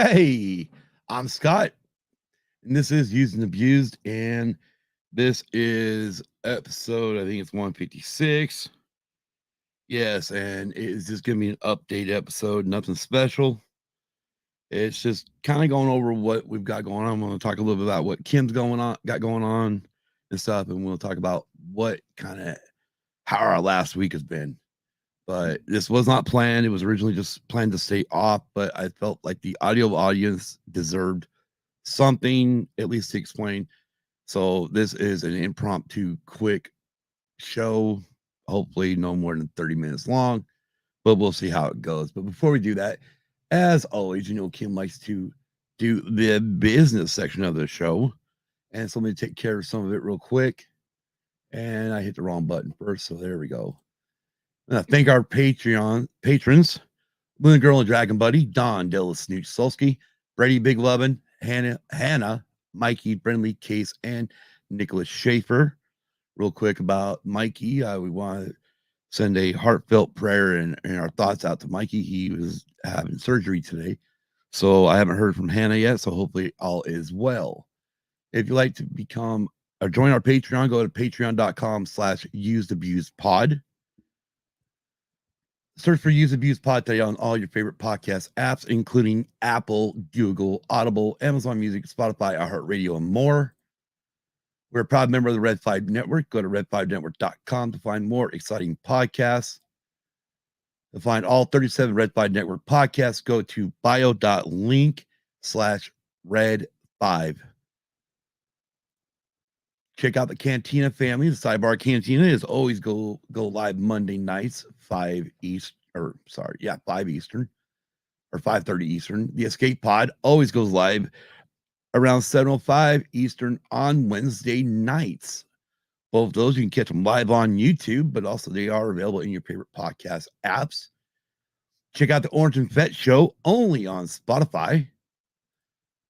Hey, I'm Scott, and this is Used and Abused, and this is episode, I think it's 156. Yes, and it is just gonna be an update episode, nothing special. It's just kind of going over what we've got going on. I'm going to talk a little bit about what Kim's got going on and stuff, and we'll talk about what kind of how our last week has been. But this was not planned. It was originally just planned to stay off, but I felt like the audio audience deserved something at least to explain. So this is an impromptu, quick show. Hopefully, no more than 30 minutes long, but we'll see how it goes. But before we do that, as always, Kim likes to do the business section of the show. And so let me take care of some of it real quick. And I hit the wrong button first. So there we go. Thank our Patreon patrons, Luna Girl and Dragon Buddy, Don Dilla Snooch Solsky, Brady Big Lovin', Hannah, Mikey, Brindley, Case, and Nicholas Schaefer. Real quick about Mikey, we want to send a heartfelt prayer and our thoughts out to Mikey. He was having surgery today, so I haven't heard from Hannah yet, so hopefully all is well. If you'd like to become or join our Patreon, go to patreon.com/usedabused.pod. Search for Use Abuse Pod today on all your favorite podcast apps, including Apple, Google, Audible, Amazon Music, Spotify, iHeartRadio, and more. We're a proud member of the Red 5 Network. Go to red5network.com to find more exciting podcasts. To find all 37 Red 5 Network podcasts, go to bio.link/red5. Check out the Cantina family. The Sidebar Cantina is always go live Monday nights, 5 East, 5 Eastern or 5:30 Eastern. The Escape Pod always goes live around 7:05 Eastern on Wednesday nights. Both of those you can catch them live on YouTube, but also they are available in your favorite podcast apps. Check out the Orange and Fett Show only on Spotify.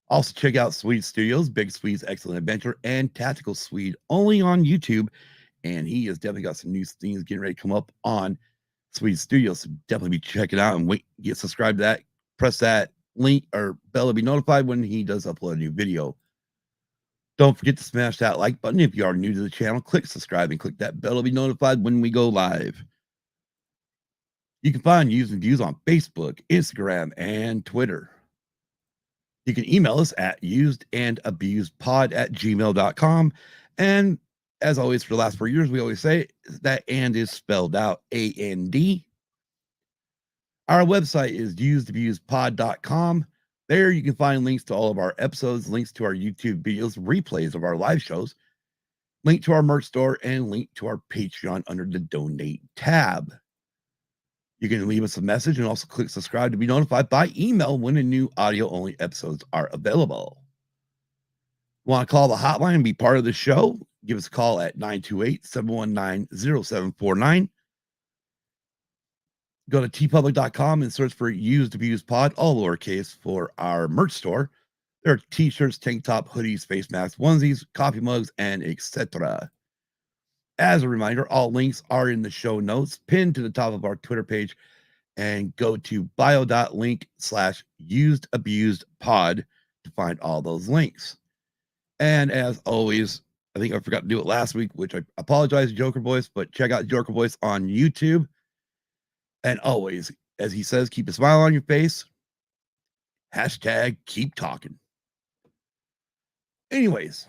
Also, check out Swede Studios, Big Swede's Excellent Adventure, and Tactical Swede only on YouTube. And he has definitely got some new things getting ready to come up on Swede Studios. So definitely be checking out and get subscribed to that. Press that link or bell to be notified when he does upload a new video. Don't forget to smash that like button. If you are new to the channel, click subscribe and click that bell to be notified when we go live. You can find Used and Views on Facebook, Instagram, and Twitter. You can email us at usedandabusedpod@gmail.com. And as always, for the last 4 years, we always say that and is spelled out AND. Our website is usedabusedpod.com. There you can find links to all of our episodes, links to our YouTube videos, replays of our live shows, link to our merch store, and link to our Patreon under the donate tab. You can leave us a message and also click subscribe to be notified by email when the new audio-only episodes are available. Want to call the hotline and be part of the show? Give us a call at 928-719-0749. Go to tpublic.com and search for Used Abused Pod, all lowercase, for our merch store. There are t-shirts, tank top, hoodies, face masks, onesies, coffee mugs, and etc. As a reminder, all links are in the show notes, pinned to the top of our Twitter page, and go to bio.link/usedabusedpod to find all those links. And as always, I think I forgot to do it last week, which I apologize, Joker Voice, but check out Joker Voice on YouTube. And always, as he says, keep a smile on your face. Hashtag keep talking. Anyways,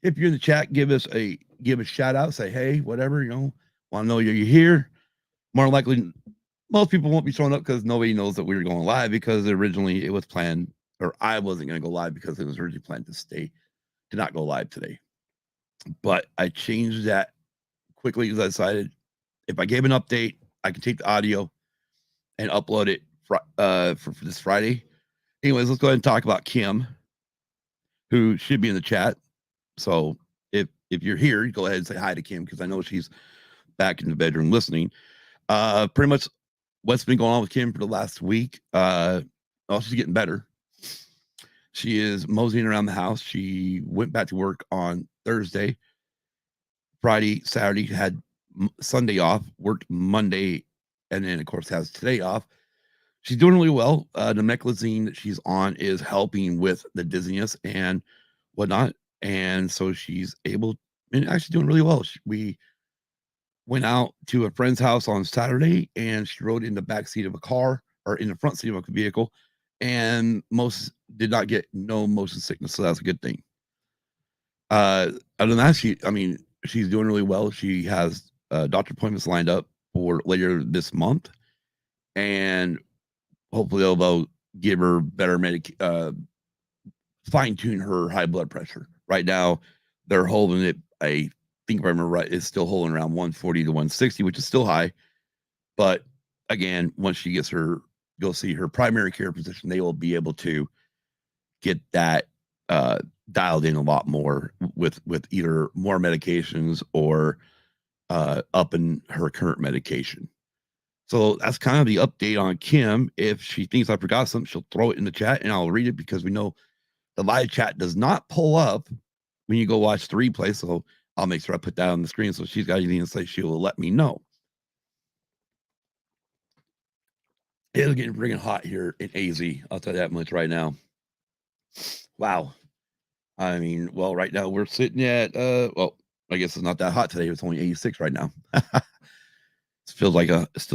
if you're in the chat, give a shout out, say hey, whatever, want to know you're here. More likely, most people won't be showing up because nobody knows that we were going live, because originally it was planned, or I wasn't going to go live because it was originally planned to not go live today. But I changed that quickly because I decided if I gave an update, I could take the audio and upload it for this Friday. Anyways, let's go ahead and talk about Kim, who should be in the chat. So if you're here, go ahead and say hi to Kim, because I know she's back in the bedroom listening. Pretty much what's been going on with Kim for the last week. She's getting better. She is moseying around the house. She went back to work on Thursday. Friday, Saturday, had Sunday off, worked Monday, and then, of course, has today off. she's doing really well. The meclizine that she's on is helping with the dizziness and whatnot, and so she's able and actually doing really well. We went out to a friend's house on Saturday, and she rode in the back seat of a car or in the front seat of a vehicle, and most did not get no motion sickness, so that's a good thing. Other than that, she's doing really well. She has doctor appointments lined up for later this month, and hopefully they'll give her better fine tune her high blood pressure. Right now, they're holding it. I think if I remember right, it's still holding around 140 to 160, which is still high. But again, once she gets her, go see her primary care physician, they will be able to get that dialed in a lot more with either more medications or upping her current medication. So that's kind of the update on Kim. If she thinks I forgot something, she'll throw it in the chat and I'll read it, because we know the live chat does not pull up when you go watch the replay. So I'll make sure I put that on the screen. So if she's got anything to say, she will let me know. It's getting freaking hot here in AZ. I'll tell you that much right now. Wow. I mean, well, right now we're sitting at, well, I guess it's not that hot today. It's only 86 right now. It still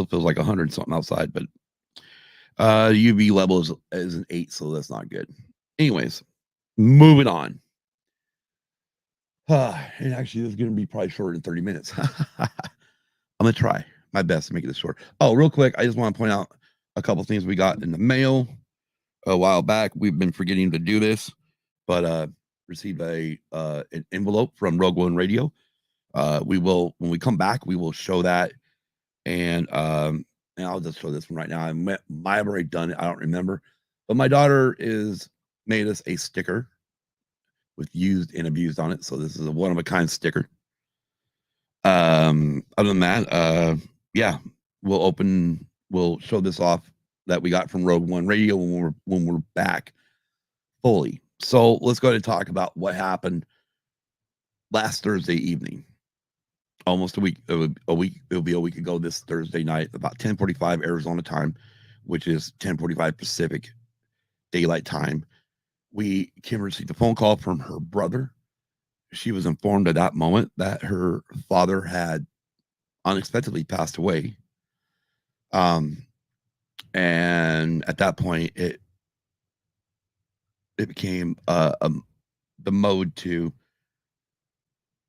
feels like 100 something outside, but UV level is an 8, so that's not good. Anyways, moving on. And actually, this is going to be probably shorter than 30 minutes. I'm going to try my best to make it this short. Oh, real quick, I just want to point out a couple things we got in the mail a while back. We've been forgetting to do this, but received an envelope from Rogue One Radio. We will, when we come back, we will show that. And I'll just show this one right now. I might have already done it. I don't remember. But my daughter made us a sticker with used and abused on it. So this is a one of a kind sticker. Other than that, yeah, we'll show this off that we got from Rogue One Radio when we're back fully. So let's go ahead and talk about what happened last Thursday evening. Almost a week. It'll be a week ago this Thursday night, about 10:45 Arizona time, which is 10:45 Pacific Daylight Time. Kim received a phone call from her brother. She was informed at that moment that her father had unexpectedly passed away. And at that point, it became the mode to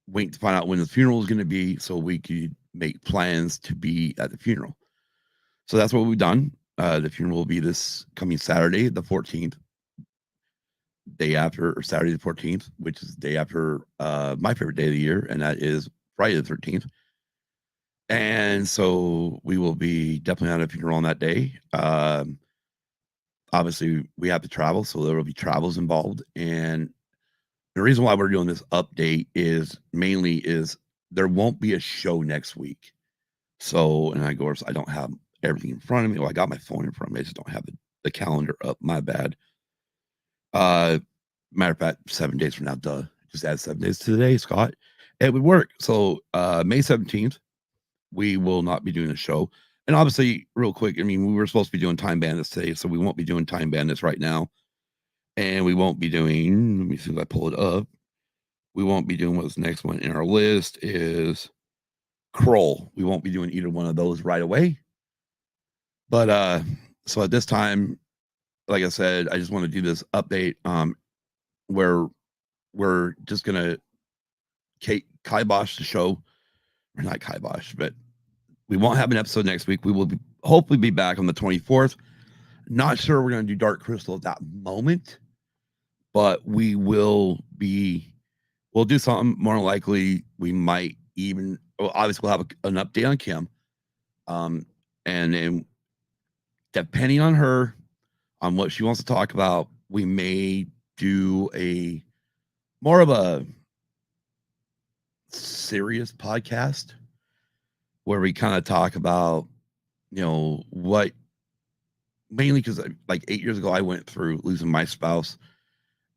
wait to find out when the funeral was going to be, so we could make plans to be at the funeral. So that's what we've done. The funeral will be this coming Saturday, the 14th, day after, or Saturday the 14th, which is the day after my favorite day of the year, and that is Friday the 13th. And so we will be definitely at a funeral on that day. Obviously, we have to travel, so there will be travels involved. And the reason why we're doing this update is mainly there won't be a show next week. So, and I don't have everything in front of me. Well, I got my phone in front of me. I just don't have the calendar up. My bad. Matter of fact, 7 days from now, just add 7 days to today, Scott. It would work. So, May 17th, we will not be doing a show. And obviously, real quick, I mean, we were supposed to be doing Time Bandits today, so we won't be doing Time Bandits right now. And we won't be doing, let me see if I pull it up. We won't be doing what's the next one in our list is Kroll. We won't be doing either one of those right away. But so at this time, like I said, I just want to do this update where we're just gonna kibosh the show. Or not kibosh, but we won't have an episode next week. We will hopefully be back on the 24th. Not sure we're gonna do Dark Crystal at that moment, but we'll do something. More likely, we might even, well, obviously we'll have an update on Kim. And then depending on her, on what she wants to talk about, we may do more of a serious podcast where we kind of talk about, what, mainly because like 8 years ago, I went through losing my spouse,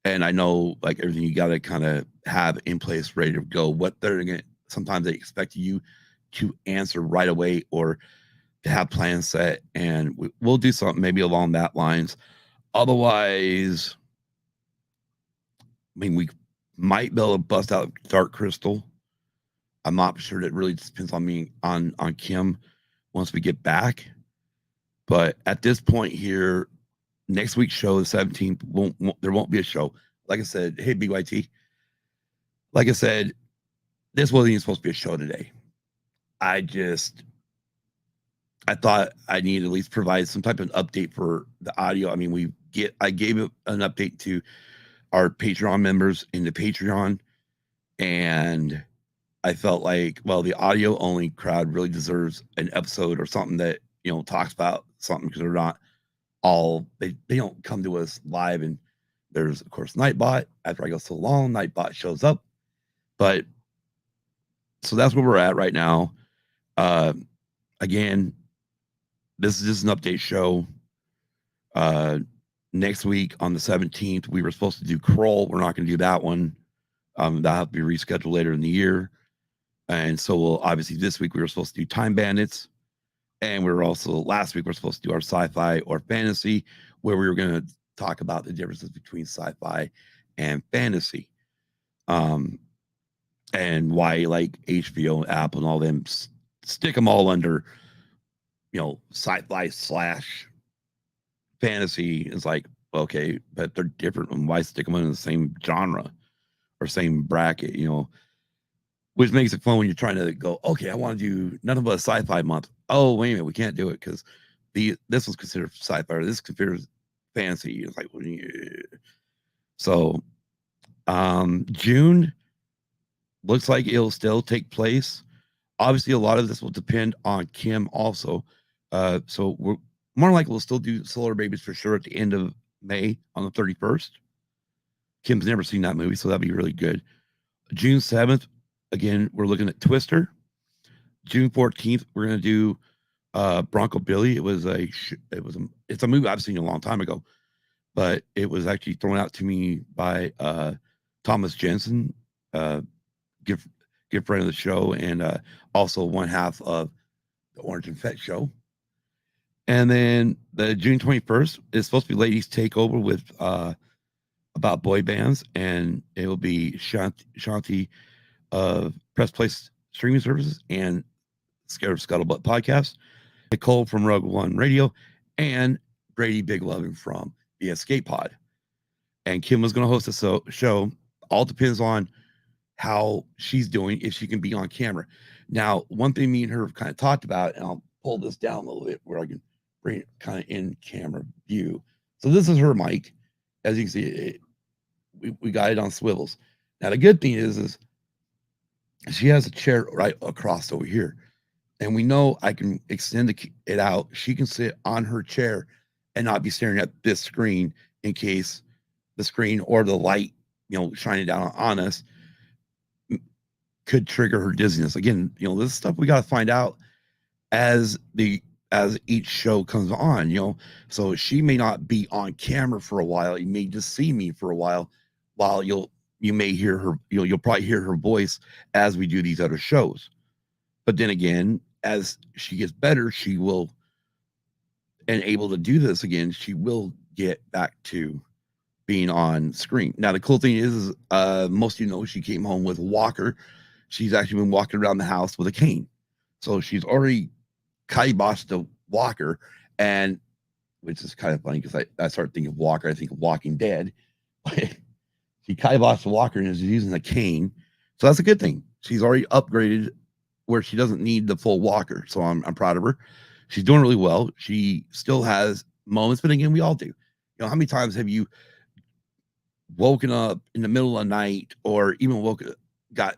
and I know like everything you got to kind of have in place, ready to go. What they're going to, sometimes they expect you to answer right away, or have plans set, and we'll do something maybe along that lines. Otherwise, I mean, we might be able to bust out Dark Crystal. I'm not sure. It really depends on me on Kim once we get back. But at this point here, next week's show, the 17th, there won't be a show. Like I said, hey BYT. Like I said, this wasn't even supposed to be a show today. I thought I needed to at least provide some type of update for the audio. I mean, I gave an update to our Patreon members in the Patreon, and I felt like, well, the audio only crowd really deserves an episode or something that, talks about something, because they're not all, they don't come to us live. And there's, of course, Nightbot. After I go so long, Nightbot shows up. But so that's where we're at right now. Again, this is just an update show. Next week on the 17th, we were supposed to do Kroll. We're not going to do that one. That'll have to be rescheduled later in the year. And so we'll obviously this week we were supposed to do Time Bandits. And we were also last week we're supposed to do our sci-fi or fantasy, where we were going to talk about the differences between sci-fi and fantasy. And why like HBO, Apple, and all them stick them all under, sci-fi / fantasy. Is like, okay, but they're different. And why stick them in the same genre or same bracket? Which makes it fun when you're trying to go, okay, I want to do nothing but a sci-fi month. Oh, wait a minute, we can't do it because this was considered sci-fi, or this is considered fantasy. It's like, so June looks like it'll still take place. Obviously, a lot of this will depend on Kim also. So we're more likely we'll still do Solar Babies for sure at the end of May on the 31st. Kim's never seen that movie, so that'd be really good. June 7th, again, we're looking at Twister. June 14th, we're going to do Bronco Billy. It's a movie I've seen a long time ago, but it was actually thrown out to me by Thomas Jensen, good friend of the show, and also one half of the Orange and Fett show. And then the June 21st is supposed to be Ladies Takeover with about boy bands, and it will be Shanti of Press Place Streaming Services and Scared of Scuttlebutt Podcast, Nicole from Rogue One Radio, and Brady Big Lovin' from the Escape Pod. And Kim was going to host a show. All depends on how she's doing, if she can be on camera. Now, one thing me and her have kind of talked about, and I'll pull this down a little bit where I can bring it kind of in camera view. So this is her mic. As you can see, we got it on swivels. Now, the good thing is she has a chair right across over here. And we know I can extend it out. She can sit on her chair and not be staring at this screen in case the screen or the light, shining down on us could trigger her dizziness. Again, this stuff we got to find out as each show comes on, so she may not be on camera for a while. You may just see me for a while you may hear her, you'll probably hear her voice as we do these other shows. But then again, as she gets better, she will, and able to do this again, she will get back to being on screen. Now, the cool thing is most of she came home with a walker. She's actually been walking around the house with a cane. So she's already kiboshed the walker, and which is kind of funny because I start thinking of Walker, I think of Walking Dead. She kiboshed the walker and is using a cane. So that's a good thing. She's already upgraded where she doesn't need the full walker. So I'm proud of her. She's doing really well. She still has moments, but again, we all do. How many times have you woken up in the middle of the night, or even got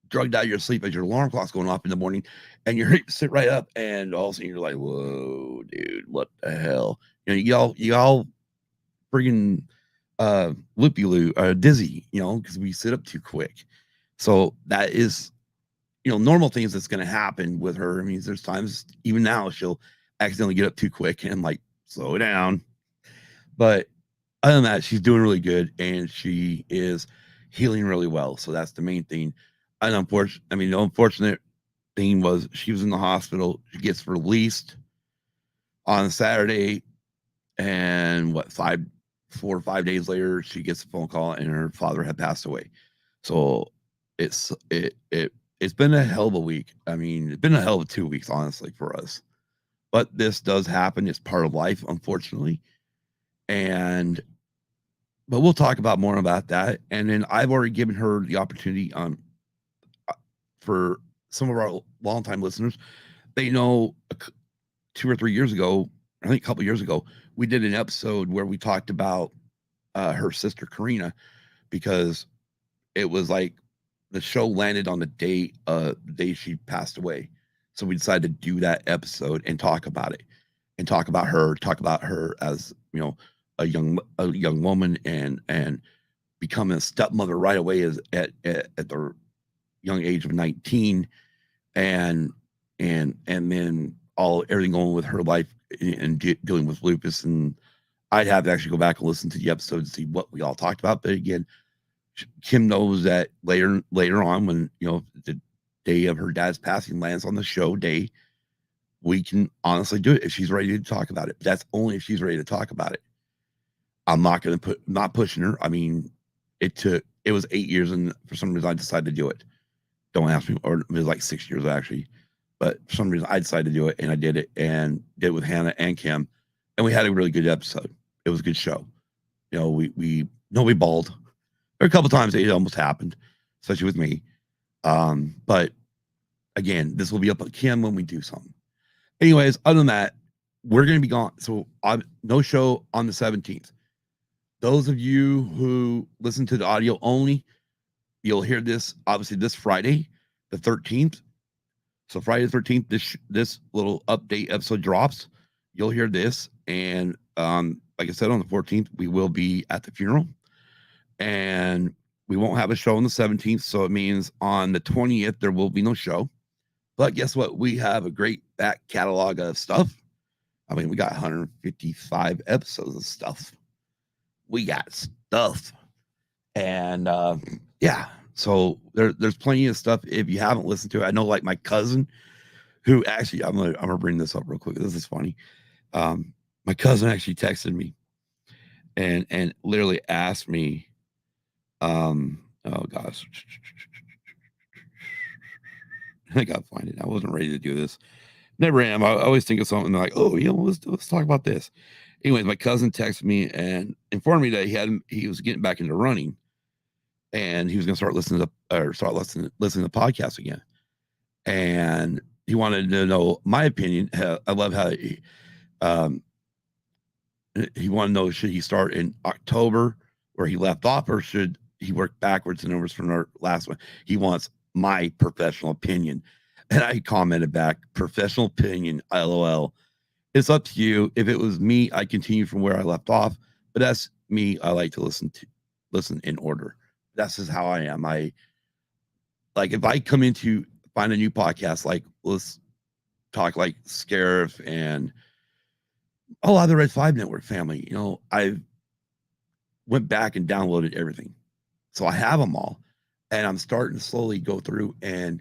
drugged out of your sleep as your alarm clock's going off in the morning, and you sit right up, and all of a sudden you're like, whoa, dude, what the hell? You all friggin' loopy-loo, dizzy, because we sit up too quick. So that is, normal things that's going to happen with her. I mean, there's times even now she'll accidentally get up too quick and like slow down. But other than that, she's doing really good, and she is healing really well. So that's the main thing. And the unfortunate thing was she was in the hospital. She gets released on Saturday, and 4 or 5 days later, she gets a phone call, and her father had passed away. So it's been a hell of a week. I mean, it's been a hell of 2 weeks, honestly, for us. But this does happen. It's part of life, unfortunately. And but we'll talk about more about that. And then I've already given her the opportunity for some of our longtime listeners. They know 2 or 3 years ago, I think a couple years ago, we did an episode where we talked about her sister Karina, because it was like the show landed on the day she passed away. So we decided to do that episode and talk about it, and talk about her as, a young woman, and becoming a stepmother right away as at the young age of 19, and and then everything going with her life, and dealing with lupus. And I'd have to actually go back and listen to the episode to see what we all talked about. But again, Kim knows that later on, when the day of her dad's passing lands on the show day, we can honestly do it if she's ready to talk about it. That's only if she's ready to talk about it. I'm not pushing her. I mean, it was 8 years, and for some reason I decided to do it. Don't ask me, or it was like 6 years actually. But for some reason I decided to do it, and I did it, and did it with Hannah and Kim, and we had a really good episode. It was a good show. We bawled. There were a couple times it almost happened, especially with me. But again, this will be up on Kim when we do something. Anyways, other than that, we're going to be gone. So no show on the 17th. Those of you who listen to the audio only, you'll hear this obviously this Friday, the 13th. So Friday the 13th, this little update episode drops. You'll hear this, and like I said, on the 14th, we will be at the funeral, and we won't have a show on the 17th. So it means on the 20th there will be no show. But guess what? We have a great back catalog of stuff. I mean, we got 155 episodes of stuff. We got stuff. And yeah, so there's plenty of stuff if you haven't listened to it. I know, like my cousin, who actually, I'm gonna bring this up real quick. This is funny. My cousin actually texted me and literally asked me, oh gosh, I gotta find it. I wasn't ready to do this. Never am. I always think of something like, oh, let's talk about this. Anyways, my cousin texted me and informed me that he was getting back into running, and he was going to start listening to podcasts again. And he wanted to know my opinion. I love how he wanted to know, should he start in October where he left off, or should he work backwards in numbers from our last one? He wants my professional opinion. And I commented back, professional opinion, LOL. It's up to you. If it was me, I'd continue from where I left off. But that's me. I like to listen in order. That's just how I am. If I come into find a new podcast, like let's talk like Scarif and a lot of the Red 5 Network family, I went back and downloaded everything. So I have them all. And I'm starting to slowly go through and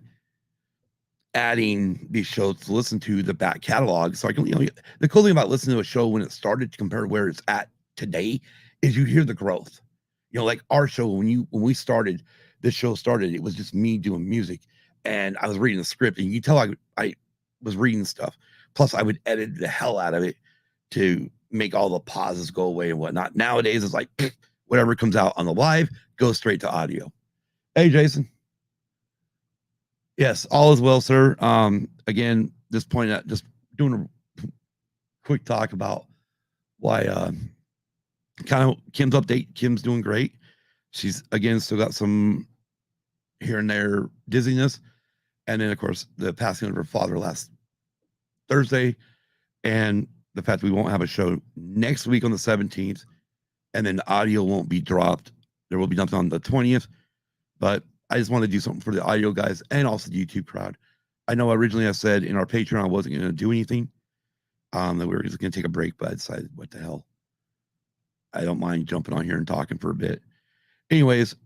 adding these shows to listen to the back catalog. So I can, the cool thing about listening to a show when it started to compare to where it's at today is you hear the growth. Like our show, when we started, this show started, it was just me doing music, and I was reading the script, and you can tell I was reading stuff. Plus I would edit the hell out of it to make all the pauses go away and whatnot. Nowadays it's like whatever comes out on the live goes straight to audio. Hey, Jason. Yes, all is well, sir. Again, just pointing out, just doing a quick talk about why kind of Kim's update. Kim's doing great. She's again still got some here and there dizziness, and then of course the passing of her father last Thursday, and the fact that we won't have a show next week on the 17th, and then the audio won't be dropped. There will be nothing on the 20th, but I just want to do something for the audio guys and also the YouTube crowd. I know originally I said in our Patreon I wasn't going to do anything, that we were just going to take a break, but I decided, what the hell? I don't mind jumping on here and talking for a bit. Anyways,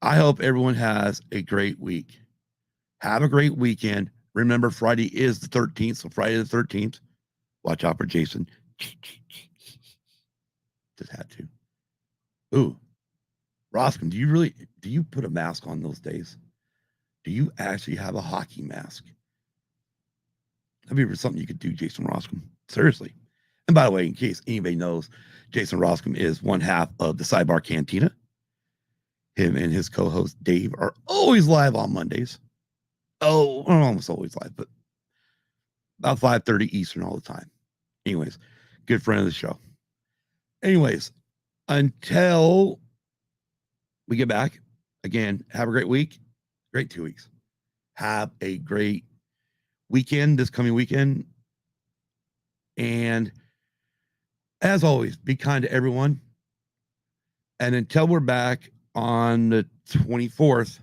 I hope everyone has a great week. Have a great weekend. Remember, Friday is the 13th, so Friday the 13th, Watch out for Jason. Just had to. Ooh, Roscoe, do you put a mask on those days? Do you actually have a hockey mask? That'd be something you could do, Jason Roscoe. Seriously. And by the way, in case anybody knows, Jason Roscoe is one half of the Sidebar Cantina. Him and his co-host Dave are always live on Mondays. Oh, almost always live, but about 5:30 Eastern all the time. Anyways, good friend of the show. Anyways, until we get back, again, have a great week. Great 2 weeks. Have a great weekend, this coming weekend. And as always, be kind to everyone. And until we're back on the 24th,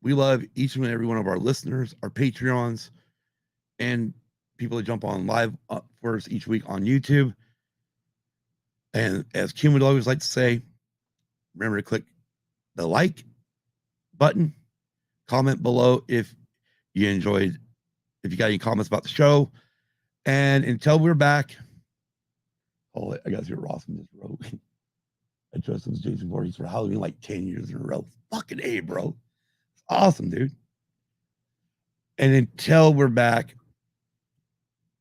we love each and every one of our listeners, our Patreons, and people that jump on live for us each week on YouTube. And as Kim would always like to say, remember to click the like button, comment below if you enjoyed, if you got any comments about the show. And until we're back, oh, I got to hear Ross in this row. I trust him, Jason Voorhees for Halloween like 10 years in a row. Fucking A, bro. It's awesome, dude. And until we're back,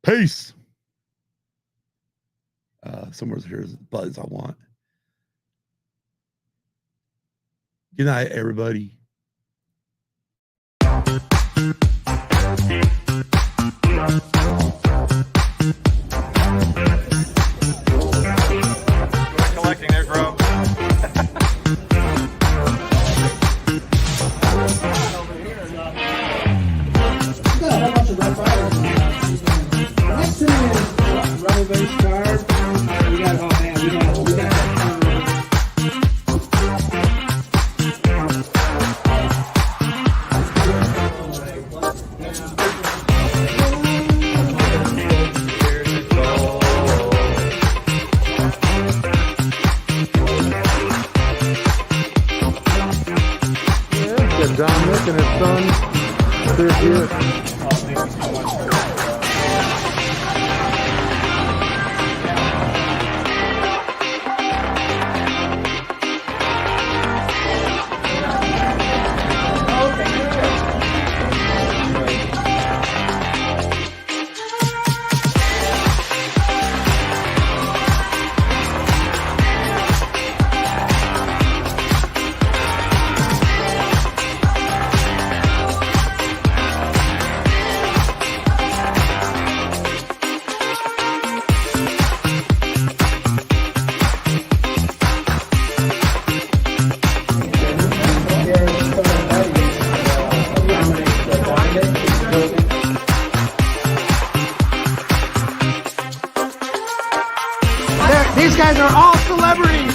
peace. Somewhere here's the buzz I want. Good night, everybody. Collecting there, bro. Rubber-based cars. We got, oh man, we got Dominic and his son, they're here. These guys are all celebrities.